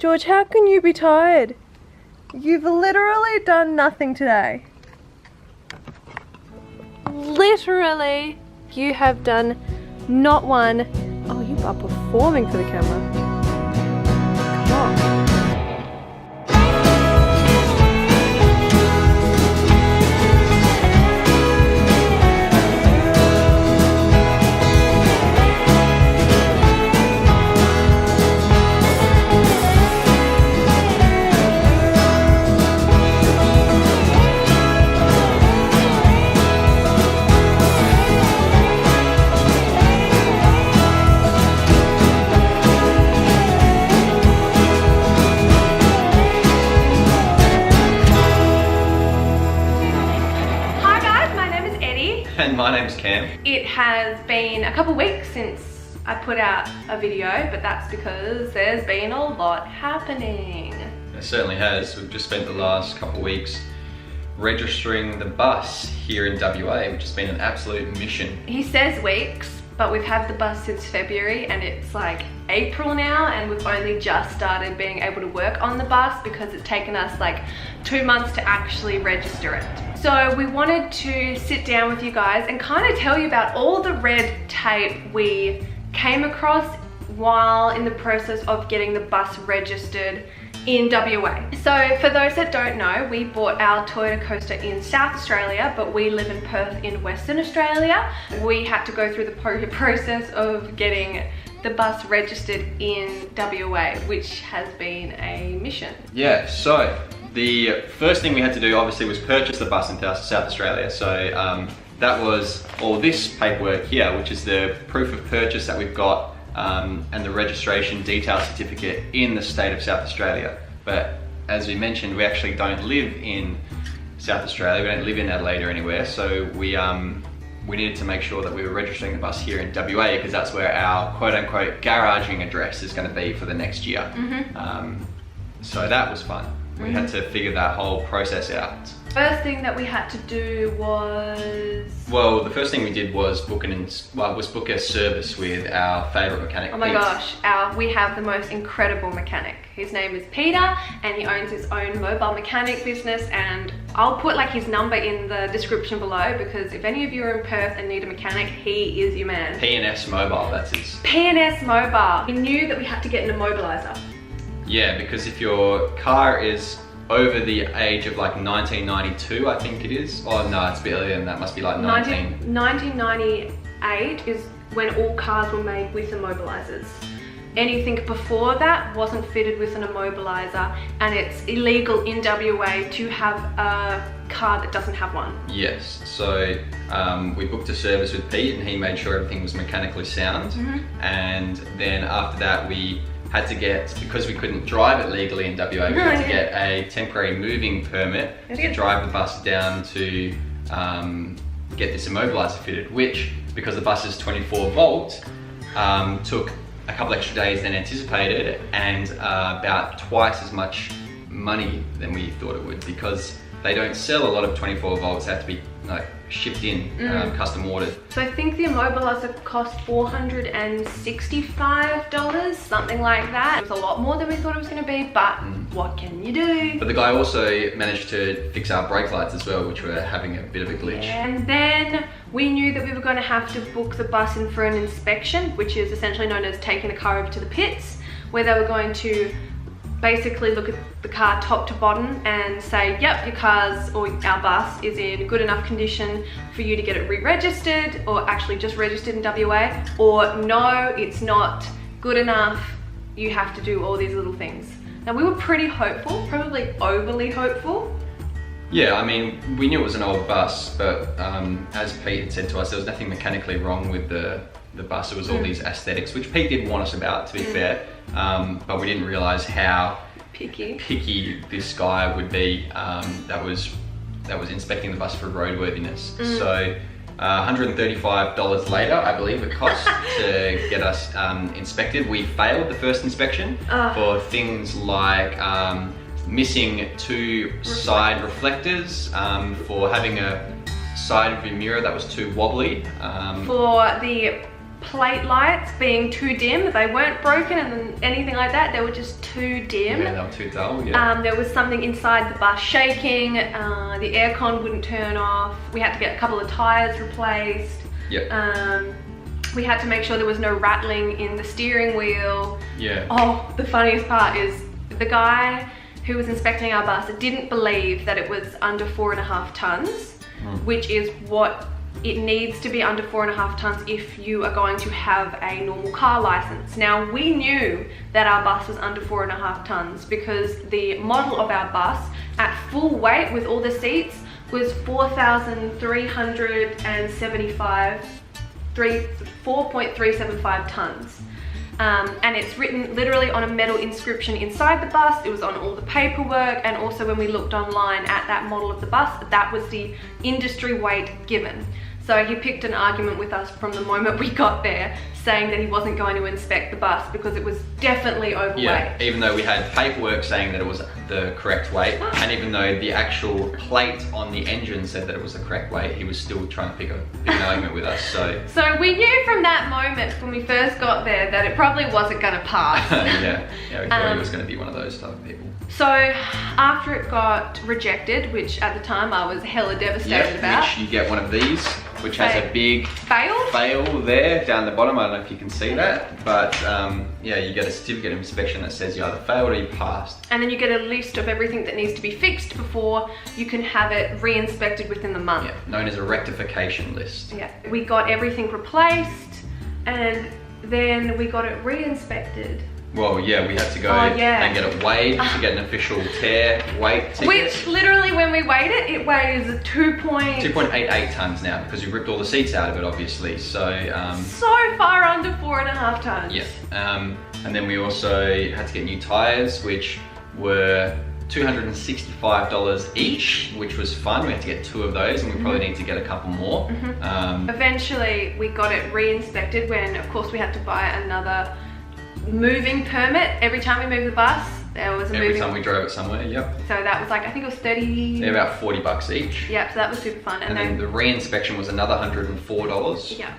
George, how can you be tired? You've literally done nothing today. Literally, you have done not one. Oh, you are performing for the camera. Come on. And my name's Cam. It has been a couple weeks since I put out a video, but that's because there's been a lot happening. It certainly has. We've just spent the last couple weeks registering the bus here in WA, which has been an absolute mission. He says weeks, but we've had the bus since February and it's like April now, and we've only just started being able to work on the bus because it's taken us like 2 months to actually register it. So we wanted to sit down with you guys and kind of tell you about all the red tape we came across while in the process of getting the bus registered in WA. So for those that don't know, we bought our Toyota Coaster in South Australia, but we live in Perth in Western Australia. We had to go through the process of getting the bus registered in WA, which has been a mission. Yeah, so the first thing we had to do obviously was purchase the bus in South Australia. So that was all this paperwork here, which is the proof of purchase that we've got and the registration detail certificate in the state of South Australia. But as we mentioned, we actually don't live in South Australia. We don't live in Adelaide or anywhere. So we needed to make sure that we were registering the bus here in WA because that's where our quote-unquote garaging address is going to be for the next year. So that was fun. We had to figure that whole process out. First thing that we had to do was... Well, the first thing we did was book a service with our favourite mechanic. Oh my gosh, we have the most incredible mechanic. His name is Peter and he owns his own mobile mechanic business, and I'll put like his number in the description below because if any of you are in Perth and need a mechanic, he is your man. P&S Mobile, that's his. P&S Mobile. We knew that we had to get an immobiliser. Yeah, because if your car is over the age of like 1992, I think it is. Oh no, it's a bit earlier than that. Must be like 1998 is when all cars were made with immobilisers. Anything before that wasn't fitted with an immobiliser, and it's illegal in WA to have a car that doesn't have one. Yes, so we booked a service with Pete and he made sure everything was mechanically sound. And then after that we had to get, because we couldn't drive it legally in WA, we had to get a temporary moving permit to drive the bus down to get this immobiliser fitted, which, because the bus is 24 volt, took a couple extra days than anticipated and about twice as much money than we thought it would, because they don't sell a lot of 24 volts. They have to be like shipped in, custom ordered. So I think the immobiliser cost $465, something like that. It was a lot more than we thought it was going to be, but what can you do? But the guy also managed to fix our brake lights as well, which were having a bit of a glitch. And then we knew that we were going to have to book the bus in for an inspection, which is essentially known as taking the car over to the pits, where they were going to basically look at the car top to bottom and say, yep, your car's or our bus is in good enough condition for you to get it re-registered, or actually just registered in WA, or no, it's not good enough, you have to do all these little things. Now we were pretty hopeful, probably overly hopeful. Yeah, I mean, we knew it was an old bus, but as Pete had said to us, there was nothing mechanically wrong with the bus. It was all these aesthetics, which Pete did warn us about, to be fair, but we didn't realise how picky this guy would be that was inspecting the bus for roadworthiness. So $135 later, I believe it cost to get us inspected. We failed the first inspection for things like missing 2 side reflectors, for having a side view mirror that was too wobbly, for the plate lights being too dim. They weren't broken and anything like that, they were just too dim. Yeah, they were too dull, yeah. There was something inside the bus shaking, the aircon wouldn't turn off. We had to get a couple of tires replaced. Yep. We had to make sure there was no rattling in the steering wheel. Yeah. Oh, the funniest part is the guy who was inspecting our bus didn't believe that it was under 4.5 tons, which is what it needs to be, under 4.5 tons if you are going to have a normal car license. Now, we knew that our bus was under 4.5 tons because the model of our bus at full weight with all the seats was 4.375 tons. And it's written literally on a metal inscription inside the bus. It was on all the paperwork, and also when we looked online at that model of the bus, that was the industry weight given. So he picked an argument with us from the moment we got there, saying that he wasn't going to inspect the bus because it was definitely overweight. Yeah, even though we had paperwork saying that it was the correct weight, and even though the actual plate on the engine said that it was the correct weight, he was still trying to pick an argument with us. So we knew from that moment when we first got there that it probably wasn't going to pass. yeah, we thought he was going to be one of those type of people. So after it got rejected, which at the time I was hella devastated about. Which you get one of these, which has a big fail there down the bottom. I don't know if you can see that, but yeah, you get a certificate of inspection that says you either failed or you passed. And then you get a list of everything that needs to be fixed before you can have it re-inspected within the month. Yeah, known as a rectification list. Yeah, we got everything replaced, and then we got it re-inspected. Well, yeah, we had to go and get it weighed to get an official tear weight ticket. Which literally, when we weighed it, it weighs 2.88 tons now, because we ripped all the seats out of it, obviously. So far under 4.5 tons. Yeah, and then we also had to get new tires, which were $265 each, which was fun. We had to get 2 of those, and we probably need to get a couple more. Eventually, we got it re-inspected when, of course, we had to buy another moving permit. Every time we moved the bus, there was a every time we drove it somewhere. Yep. So that was like, I think it was 30. Yeah, about $40 each. Yeah, so that was super fun. And then the re-inspection was another $104. Yeah.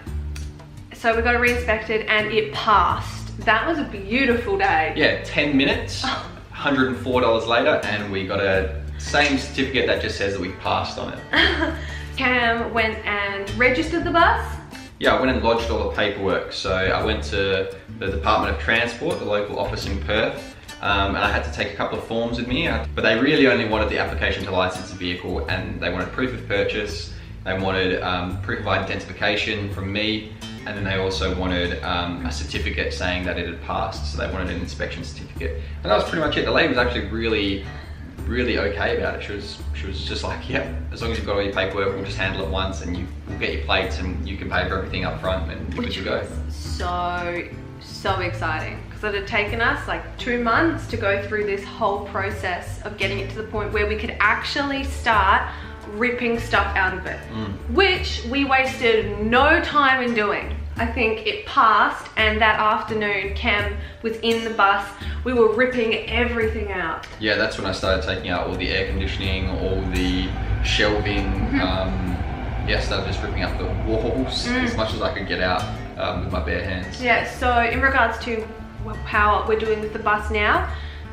So we got it re-inspected and it passed. That was a beautiful day. Yeah, 10 minutes, $104 later, and we got a same certificate that just says that we passed on it. Cam went and registered the bus. Yeah, I went and lodged all the paperwork. So I went to the Department of Transport, the local office in Perth, and I had to take a couple of forms with me, but they really only wanted the application to license the vehicle, and they wanted proof of purchase, they wanted proof of identification from me, and then they also wanted a certificate saying that it had passed, so they wanted an inspection certificate. And that was pretty much it. The lady was actually really okay about it. She was just like, yeah, as long as you've got all your paperwork, we'll just handle it once, and we'll get your plates, and you can pay for everything up front, and you're good to go. So exciting, because it had taken us like 2 months to go through this whole process of getting it to the point where we could actually start ripping stuff out of it, which we wasted no time in doing. I think it passed, and that afternoon Cam was in the bus. We were ripping everything out. Yeah, that's when I started taking out all the air conditioning, all the shelving. Yeah, started just ripping up the walls as much as I could get out with my bare hands. Yeah, so in regards to how we're doing with the bus now,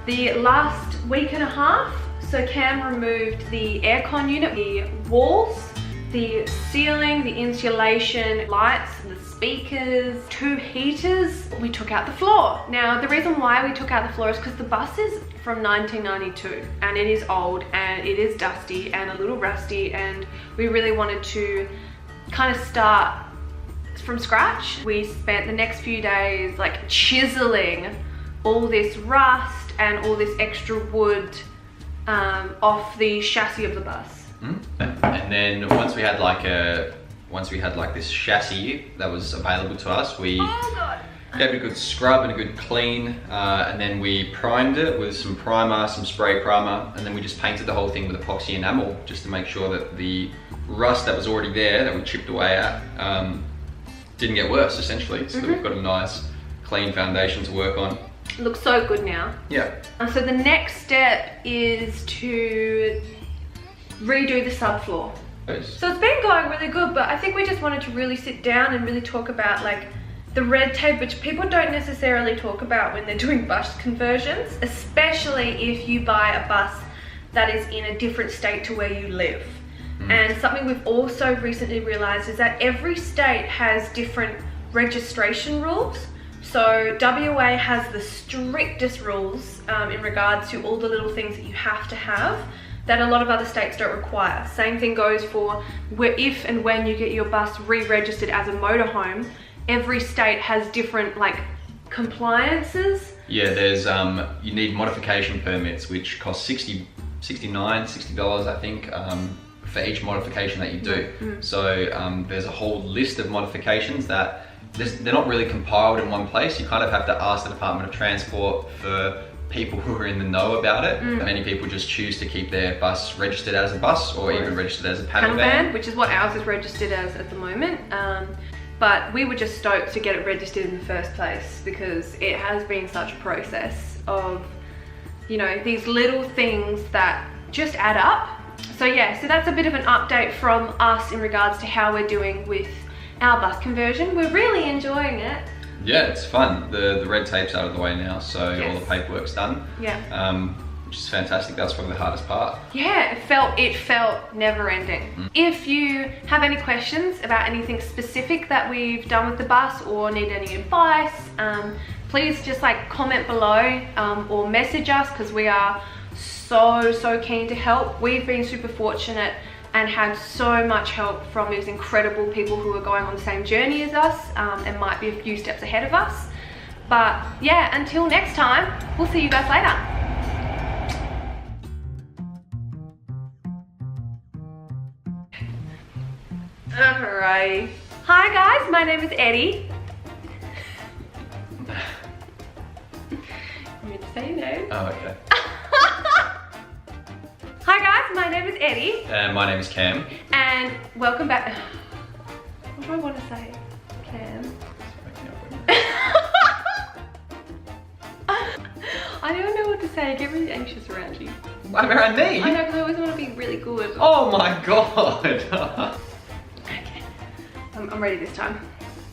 the last week and a half, so Cam removed the aircon unit, the walls, the ceiling, the insulation, lights, the speakers, 2 heaters. We took out the floor. Now, the reason why we took out the floor is because the bus is from 1992 and it is old and it is dusty and a little rusty, and we really wanted to kind of start from scratch. We spent the next few days like chiseling all this rust and all this extra wood off the chassis of the bus. And then once we had like this chassis that was available to us, we gave it a good scrub and a good clean, and then we primed it with some primer, some spray primer, and then we just painted the whole thing with epoxy enamel just to make sure that the rust that was already there, that we chipped away at, didn't get worse, essentially. So that we've got a nice clean foundation to work on. It looks so good now. Yeah. So the next step is to redo the subfloor. So it's been going really good, but I think we just wanted to really sit down and really talk about like the red tape, which people don't necessarily talk about when they're doing bus conversions, especially if you buy a bus that is in a different state to where you live. And something we've also recently realized is that every state has different registration rules. So WA has the strictest rules in regards to all the little things that you have to have that a lot of other states don't require. Same thing goes for if and when you get your bus re-registered as a motorhome. Every state has different like compliances. Yeah, there's you need modification permits, which cost $60 I think, for each modification that you do. So there's a whole list of modifications that they're not really compiled in one place. You kind of have to ask the Department of Transport for people who are in the know about it. Many people just choose to keep their bus registered as a bus or even registered as a panel van, which is what ours is registered as at the moment. But we were just stoked to get it registered in the first place because it has been such a process of, you know, these little things that just add up. So yeah, so that's a bit of an update from us in regards to how we're doing with our bus conversion. We're really enjoying it. Yeah, it's fun. The red tape's out of the way now, so all the paperwork's done. Yeah. Which is fantastic. That's probably the hardest part. Yeah, it felt never ending. If you have any questions about anything specific that we've done with the bus or need any advice, please just like comment below or message us, because we are so keen to help. We've been super fortunate and had so much help from these incredible people who are going on the same journey as us and might be a few steps ahead of us. But yeah, until next time, we'll see you guys later. Alright. Hi guys, my name is Eddie. You meant to say your name? Oh, okay. Hi guys, my name is Eddie. And my name is Cam. And welcome back. What do I want to say? Cam. I don't know what to say. I get really anxious around you. Around me? I know, because I always want to be really good. Oh my god. Okay. I'm ready this time.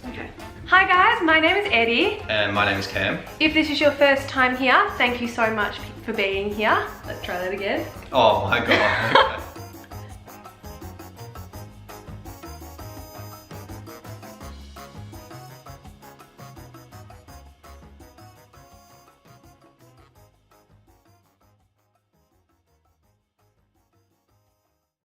Okay. Hi guys, my name is Eddie. And my name is Cam. If this is your first time here, thank you so much for being here. Let's try that again. Oh my god.